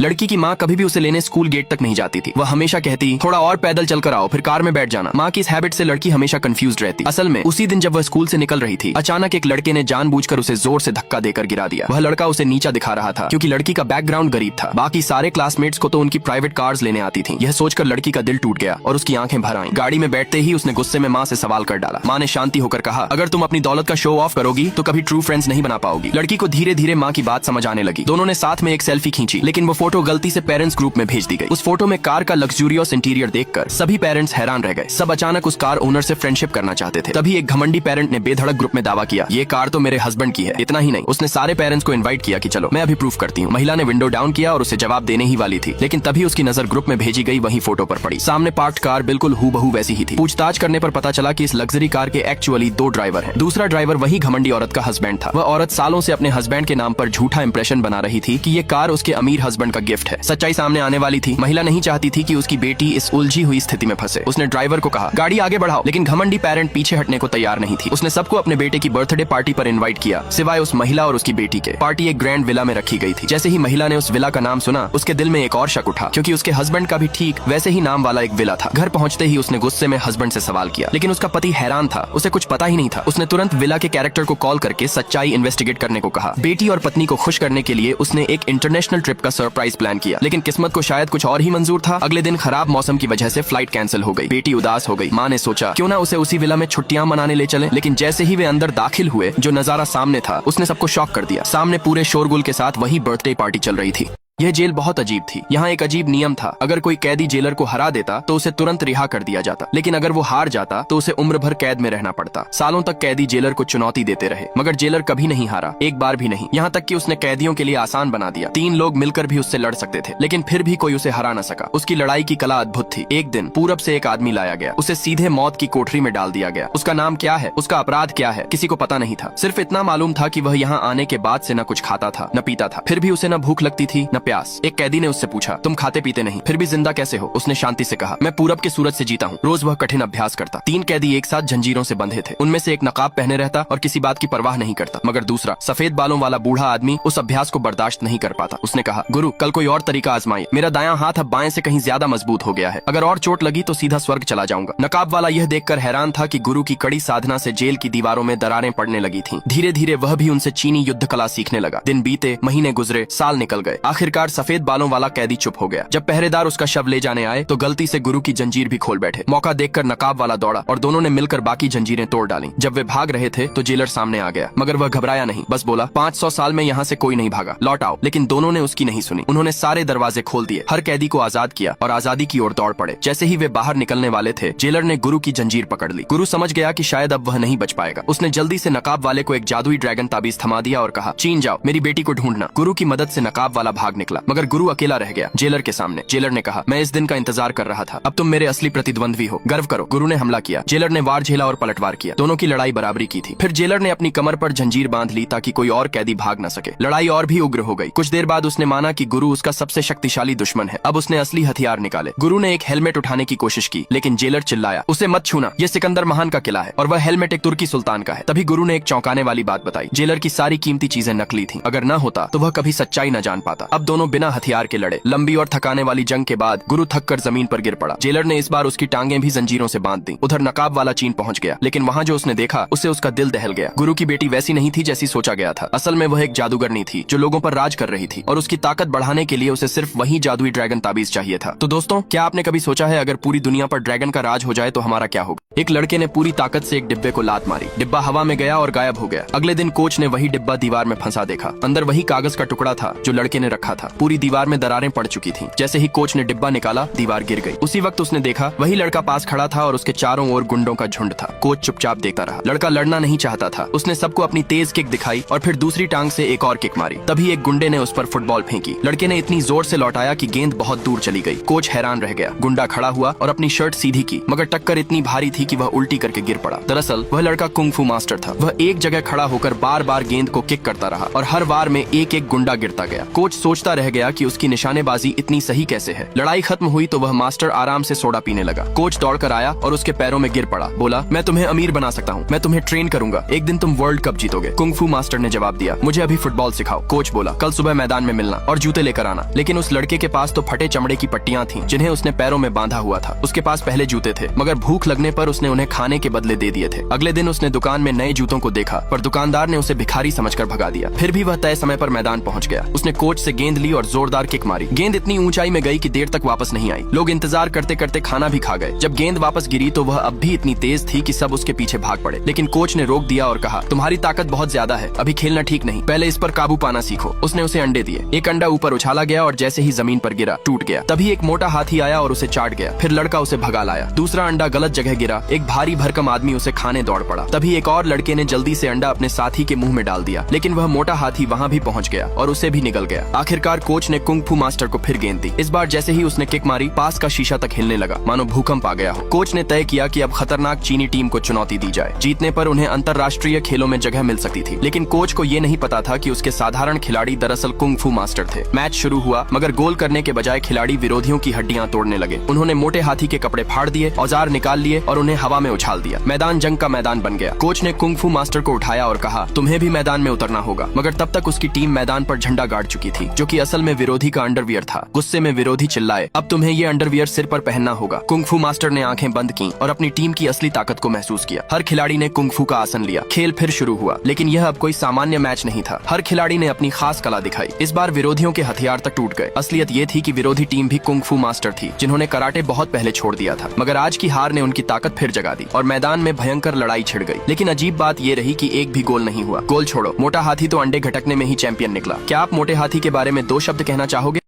लड़की की माँ कभी भी उसे लेने स्कूल गेट तक नहीं जाती थी। वह हमेशा कहती थोड़ा और पैदल चलकर आओ, फिर कार में बैठ जाना। माँ की इस हैबिट से लड़की हमेशा कंफ्यूज रहती। असल में उसी दिन जब वह स्कूल से निकल रही थी, अचानक एक लड़के ने जानबूझकर उसे जोर से धक्का देकर गिरा दिया। वह लड़का उसे नीचा दिखा रहा था क्योंकि लड़की का बैकग्राउंड गरीब था। बाकी सारे क्लासमेट्स को तो उनकी प्राइवेट कार्स लेने आती थी। यह सोचकर लड़की का दिल टूट गया और उसकी आंखें भर आईं। गाड़ी में बैठते ही उसने गुस्से में माँ से सवाल कर डाला। माँ ने शांति होकर कहा, अगर तुम अपनी दौलत का शो ऑफ करोगी तो कभी ट्रू फ्रेंड्स नहीं बना पाओगी। लड़की को धीरे धीरे माँ की बात समझ आने लगी। दोनों ने साथ में एक सेल्फी खींची, लेकिन वो फोटो गलती से पेरेंट्स ग्रुप में भेज दी गई। उस फोटो में कार का लग्जूरियस इंटीरियर देखकर सभी पेरेंट्स हैरान रह गए। सब अचानक उस कार ओनर से फ्रेंडशिप करना चाहते थे। तभी एक घमंडी पेरेंट ने बेधड़क ग्रुप में दावा किया, ये कार तो मेरे हस्बैंड की है। इतना ही नहीं, उसने सारे पेरेंट्स को इनवाइट किया कि चलो मैं अभी प्रूफ करती हूँ। महिला ने विंडो डाउन किया और उसे जवाब देने ही वाली थी, लेकिन तभी उसकी नजर ग्रुप में भेजी गई वही फोटो पर पड़ी। सामने पार्क्ड कार बिल्कुल हूबहू वैसी ही थी। पूछताछ करने पर पता चला कि इस लग्जरी कार के एक्चुअली 2 ड्राइवर हैं। दूसरा ड्राइवर वही घमंडी औरत का हस्बैंड था। वह औरत सालों से अपने हस्बैंड के नाम पर झूठा इंप्रेशन बना रही थी कि ये कार उसके अमीर हस्बैंड का गिफ्ट है। सच्चाई सामने आने वाली थी। महिला नहीं चाहती थी कि उसकी बेटी इस उलझी हुई स्थिति में फंसे। उसने ड्राइवर को कहा, गाड़ी आगे बढ़ाओ, लेकिन घमंडी पेरेंट पीछे हटने को तैयार नहीं थी। उसने सबको अपने बेटे की बर्थडे पार्टी पर इनवाइट किया, सिवाय उस महिला और उसकी बेटी के। पार्टी एक ग्रैंड विला में रखी गई थी। जैसे ही महिला ने उस विला का नाम सुना, उसके दिल में एक और शक उठा, क्योंकि उसके हस्बैंड का भी ठीक वैसे ही नाम वाला एक विला था। घर पहुंचते ही उसने गुस्से में हस्बैंड से सवाल किया, लेकिन उसका पति हैरान था, उसे कुछ पता ही नहीं था। उसने तुरंत विला के कैरेक्टर को कॉल करके सच्चाई इन्वेस्टिगेट करने को कहा। बेटी और पत्नी को खुश करने के लिए उसने एक इंटरनेशनल ट्रिप का सरप्राइज प्लान किया, लेकिन किस्मत को शायद कुछ और ही मंजूर था। अगले दिन खराब मौसम की वजह से फ्लाइट कैंसिल हो गई। बेटी उदास हो गई। माँ ने सोचा क्यों ना उसे उसी विला में छुट्टियां मनाने ले चले, लेकिन जैसे ही वे अंदर दाखिल हुए, जो नजारा सामने था उसने सबको शॉक कर दिया। सामने पूरे शोरगुल के साथ वही बर्थडे पार्टी चल रही थी। यह जेल बहुत अजीब थी। यहाँ एक अजीब नियम था, अगर कोई कैदी जेलर को हरा देता तो उसे तुरंत रिहा कर दिया जाता, लेकिन अगर वो हार जाता तो उसे उम्र भर कैद में रहना पड़ता। सालों तक कैदी जेलर को चुनौती देते रहे, मगर जेलर कभी नहीं हारा, एक बार भी नहीं। यहाँ तक कि उसने कैदियों के लिए आसान बना दिया। 3 लोग मिलकर भी उससे लड़ सकते थे, लेकिन फिर भी कोई उसे हरा न सका। उसकी लड़ाई की कला अद्भुत थी। एक दिन पूरब से एक आदमी लाया गया, उसे सीधे मौत की कोठरी में डाल दिया गया। उसका नाम क्या है, उसका अपराध क्या है, किसी को पता नहीं था। सिर्फ इतना मालूम था कि वह यहाँ आने के बाद से न कुछ खाता था न पीता था। फिर भी उसे न भूख लगती थी न प्यास। एक कैदी ने उससे पूछा, तुम खाते पीते नहीं, फिर भी जिंदा कैसे हो? उसने शांति से कहा, मैं पूरब के सूरज से जीता हूँ। रोज वह कठिन अभ्यास करता। 3 कैदी एक साथ जंजीरों से बंधे थे। उनमें से एक नकाब पहने रहता और किसी बात की परवाह नहीं करता, मगर दूसरा सफेद बालों वाला बूढ़ा आदमी उस अभ्यास को बर्दाश्त नहीं कर पाता। उसने कहा, गुरु कल कोई और तरीका आजमाइए। मेरा दायां हाथ अब बाएं से कहीं ज्यादा मजबूत हो गया है। अगर और चोट लगी तो सीधा स्वर्ग चला जाऊंगा। नकाब वाला यह देखकर हैरान था कि गुरु की कड़ी साधना से जेल की दीवारों में दरारें पड़ने लगी थीं। धीरे धीरे वह भी उनसे चीनी युद्ध कला सीखने लगा। दिन बीते, महीने गुजरे, साल निकल गए। आखिरकार सफेद बालों वाला कैदी चुप हो गया। जब पहरेदार उसका शव ले जाने आए तो गलती से गुरु की जंजीर भी खोल बैठे। मौका देखकर नकाब वाला दौड़ा और दोनों ने मिलकर बाकी जंजीरें तोड़ डाली। जब वे भाग रहे थे तो जेलर सामने आ गया, मगर वह घबराया नहीं, बस बोला, 500 साल में यहाँ से कोई नहीं भागा, लौट आओ। लेकिन दोनों ने उसकी नहीं सुनी। उन्होंने सारे दरवाजे खोल दिए, हर कैदी को आजाद किया और आजादी की ओर दौड़ पड़े। जैसे ही वे बाहर निकलने वाले थे, जेलर ने गुरु की जंजीर पकड़ ली। गुरु समझ गया कि शायद अब वह नहीं बच पाएगा। उसने जल्दी से नकाब वाले को एक जादुई ड्रैगन ताबीज थमा दिया और कहा, चीन जाओ, मेरी बेटी को ढूंढना। गुरु की मदद से नकाब वाला भाग निकला, मगर गुरु अकेला रह गया जेलर के सामने। जेलर ने कहा, मैं इस दिन का इंतजार कर रहा था, अब तुम मेरे असली प्रतिद्वंद्वी हो, गर्व करो। गुरु ने हमला किया। जेलर ने वार झेला और पलटवार किया। दोनों की लड़ाई बराबरी की थी। फिर जेलर ने अपनी कमर पर जंजीर बांध ली ताकि कोई और कैदी भाग न सके। लड़ाई और भी उग्र हो गई। कुछ देर बाद उसने माना कि गुरु उसका सबसे शक्तिशाली दुश्मन है। अब उसने असली हथियार निकाले। गुरु ने एक हेलमेट उठाने की कोशिश की, लेकिन जेलर चिल्लाया, उसे मत छूना, यह सिकंदर महान का किला है और वह हेलमेट एक तुर्की सुल्तान का है। तभी गुरु ने एक चौंकाने वाली बात बताई, जेलर की सारी कीमती चीजें नकली थी। अगर न होता तो वह कभी सच्चाई न जान पाता। अब दोनों बिना हथियार के लड़े। लंबी और थकाने वाली जंग के बाद गुरु थक कर जमीन पर गिर पड़ा। जेलर ने इस बार उसकी टांगें भी जंजीरों से बांध दी। उधर नकाब वाला चीन पहुंच गया, लेकिन वहां जो उसने देखा उससे उसका दिल दहल गया। गुरु की बेटी वैसी नहीं थी जैसी सोचा गया था। असल में वह एक जादूगरनी थी जो लोगों पर राज कर रही थी और उसकी ताकत बढ़ाने के लिए उसे सिर्फ वही जादुई ड्रैगन ताबीज चाहिए था। तो दोस्तों, क्या आपने कभी सोचा है अगर पूरी दुनिया पर ड्रैगन का राज हो जाए तो हमारा क्या होगा? एक लड़के ने पूरी ताकत से एक डिब्बे को लात मारी। डिब्बा हवा में गया और गायब हो गया। अगले दिन कोच ने वही डिब्बा दीवार में फंसा देखा। अंदर वही कागज का टुकड़ा था जो लड़के ने रखा था। पूरी दीवार में दरारें पड़ चुकी थी। जैसे ही कोच ने डिब्बा निकाला, दीवार गिर गई। उसी वक्त उसने देखा वही लड़का पास खड़ा था और उसके चारों ओर गुंडों का झुंड था। कोच चुपचाप देखता रहा। लड़का लड़ना नहीं चाहता था। उसने सबको अपनी तेज किक दिखाई और फिर दूसरी टांग से एक और किक मारी। तभी एक गुंडे ने उस पर फुटबॉल फेंकी। लड़के ने इतनी जोर से लौटाया कि गेंद बहुत दूर चली गई। कोच हैरान रह गया। गुंडा खड़ा हुआ और अपनी शर्ट सीधी की, मगर टक्कर इतनी भारी थी कि वह उल्टी करके गिर पड़ा। दरअसल वह लड़का कुंग-फू मास्टर था। वह एक जगह खड़ा होकर बार बार गेंद को किक करता रहा और हर वार में एक एक गुंडा गिरता गया। कोच सोचता सोचता रह गया कि उसकी निशानेबाजी इतनी सही कैसे है। लड़ाई खत्म हुई तो वह मास्टर आराम से सोडा पीने लगा। कोच दौड़कर आया और उसके पैरों में गिर पड़ा। बोला, मैं तुम्हें अमीर बना सकता हूँ, मैं तुम्हें ट्रेन करूंगा, एक दिन तुम वर्ल्ड कप जीतोगे। कुंग फू मास्टर ने जवाब दिया, मुझे अभी फुटबॉल सिखाओ। कोच बोला, कल सुबह मैदान में मिलना और जूते लेकर आना। लेकिन उस लड़के के पास तो फटे चमड़े की पट्टियां थीं, जिन्हें उसने पैरों में बांधा हुआ था। उसके पास पहले जूते थे, मगर भूख लगने पर उसने उन्हें खाने के बदले दे दिए थे। अगले दिन उसने दुकान में नए जूतों को देखा, पर दुकानदार ने उसे भिखारी समझकर भगा दिया। फिर भी वह तय समय पर मैदान पहुंच गया। उसने कोच से गेंद ली और जोरदार किक मारी। गेंद इतनी ऊंचाई में गई कि देर तक वापस नहीं आई। लोग इंतजार करते करते खाना भी खा गए। जब गेंद वापस गिरी तो वह अब भी इतनी तेज थी कि सब उसके पीछे भाग पड़े। लेकिन कोच ने रोक दिया और कहा, तुम्हारी ताकत बहुत ज्यादा है, अभी खेलना ठीक नहीं, पहले इस पर काबू पाना सीखो। उसने उसे अंडे दिए। एक अंडा ऊपर उछाला गया और जैसे ही जमीन पर गिरा टूट गया। तभी एक मोटा हाथी आया और उसे चाट गया। फिर लड़का उसे भगा लाया। दूसरा अंडा गलत जगह गिरा। एक भारी भरकम आदमी उसे खाने दौड़ पड़ा। तभी एक और लड़के ने जल्दी से अंडा अपने साथी के मुंह में डाल दिया, लेकिन वह मोटा हाथी वहां भी पहुंच गया और उसे भी निगल गया। आखिरकार कोच ने कुंग फू मास्टर को फिर गेंद दी। इस बार जैसे ही उसने किक मारी, पास का शीशा तक हिलने लगा, मानो भूकंप आ गया हो। कोच ने तय किया कि अब खतरनाक चीनी टीम को चुनौती दी जाए। जीतने पर उन्हें अंतरराष्ट्रीय खेलों में जगह मिल सकती थी। लेकिन कोच को ये नहीं पता था कि उसके साधारण खिलाड़ी दरअसल कुंग फू मास्टर थे। मैच शुरू हुआ, मगर गोल करने के बजाय खिलाड़ी विरोधियों की हड्डियां तोड़ने लगे। उन्होंने मोटे हाथी के कपड़े फाड़ दिए, औजार निकाल लिए और उन्हें हवा में उछाल दिया। मैदान जंग का मैदान बन गया। कोच ने कुंग फू मास्टर को उठाया और कहा, तुम्हें भी मैदान में उतरना होगा। मगर तब तक उसकी टीम मैदान पर झंडा गाड़ चुकी थी, जो कि असल में विरोधी का अंडरवियर था। गुस्से में विरोधी चिल्लाए, अब तुम्हें ये अंडरवियर सिर पर पहनना होगा। कुंग फू मास्टर ने आंखें बंद की और अपनी टीम की असली ताकत को महसूस किया। हर खिलाड़ी ने कुंग फू का आसन लिया। खेल फिर शुरू हुआ, लेकिन यह अब कोई सामान्य मैच नहीं था। हर खिलाड़ी ने अपनी खास कला दिखाई। इस बार विरोधियों के हथियार तक टूट गए। असलियत ये थी कि विरोधी टीम भी कुंग फू मास्टर थी, जिन्होंने कराटे बहुत पहले छोड़ दिया था। मगर आज की हार ने उनकी ताकत फिर जगा दी और मैदान में भयंकर लड़ाई छिड़ गई। लेकिन अजीब बात ये रही कि एक भी गोल नहीं हुआ। गोल छोड़ो, मोटा हाथी तो अंडे घटकने में ही चैंपियन निकला। क्या आप मोटे हाथी के बारे में 2 शब्द कहना चाहोगे?